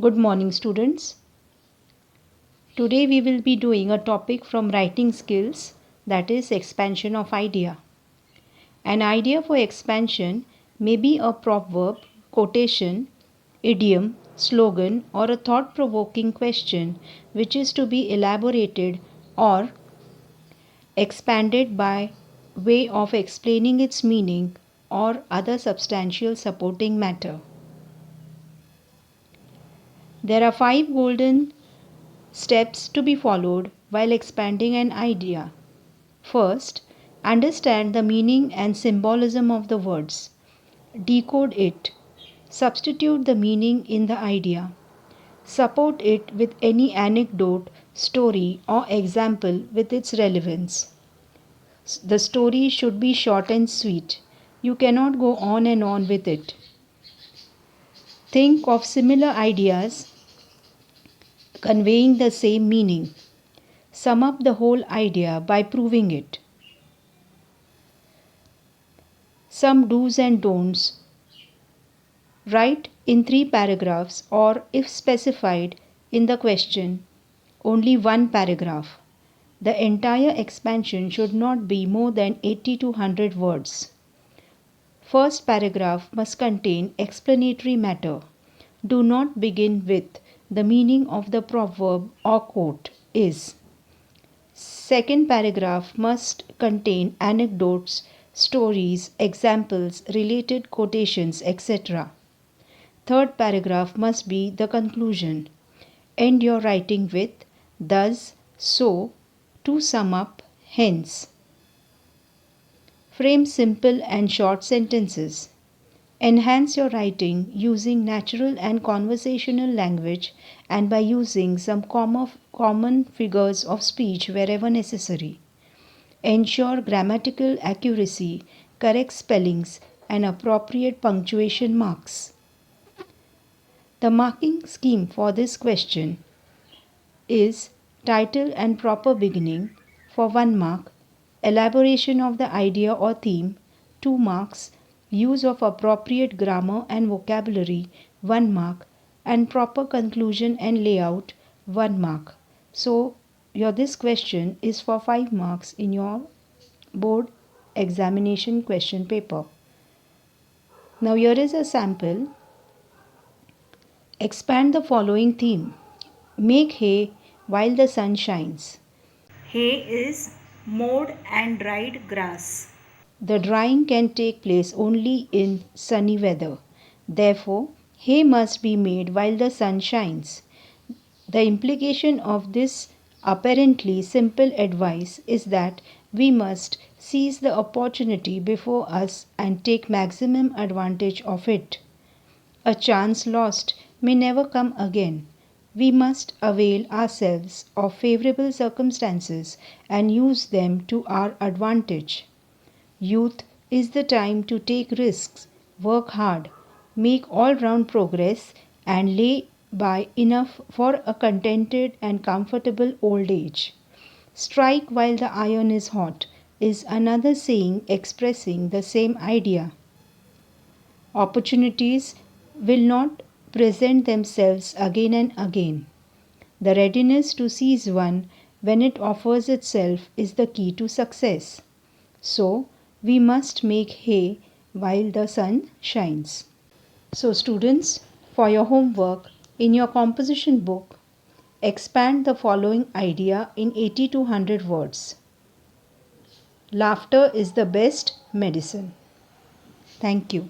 Good morning, students. Today we will be doing a topic from writing skills, that is expansion of idea. An idea for expansion may be a proverb, quotation, idiom, slogan, or a thought provoking question which is to be elaborated or expanded by way of explaining its meaning or other substantial supporting matter. There are 5 golden steps to be followed while expanding an idea. First, understand the meaning and symbolism of the words. Decode it. Substitute the meaning in the idea. Support it with any anecdote, story, or example with its relevance. The story should be short and sweet. You cannot go on and on with it. Think of similar ideas conveying the same meaning. Sum up the whole idea by proving it. Some do's and don'ts. Write in 3 paragraphs or, if specified in the question, only 1 paragraph. The entire expansion should not be more than 80 to 100 words. First paragraph must contain explanatory matter. Do not begin with the meaning of the proverb or quote is. Second paragraph must contain anecdotes, stories, examples, related quotations, etc. Third paragraph must be the conclusion. End your writing with thus, so, to sum up, hence. Frame simple and short sentences. Enhance your writing using natural and conversational language and by using some common figures of speech wherever necessary. Ensure grammatical accuracy, correct spellings, and appropriate punctuation marks. The marking scheme for this question is title and proper beginning for 1 mark, elaboration of the idea or theme 2 marks, use of appropriate grammar and vocabulary 1 mark, and proper conclusion and layout 1 mark. So this question is for 5 marks in your board examination question paper. Now here is a sample. Expand the following theme. Make hay while the sun shines. Hay is mowed and dried grass. The drying can take place only in sunny weather. Therefore, hay must be made while the sun shines. The implication of this apparently simple advice is that we must seize the opportunity before us and take maximum advantage of it. A chance lost may never come again. We must avail ourselves of favorable circumstances and use them to our advantage. Youth is the time to take risks, work hard, make all round progress, and lay by enough for a contented and comfortable old age. Strike while the iron is hot is another saying expressing the same idea. Opportunities will not present themselves again and again. The readiness to seize one when it offers itself is the key to success. So, we must make hay while the sun shines. So, students, for your homework, in your composition book, expand the following idea in 80 to 100 words. Laughter is the best medicine. Thank you.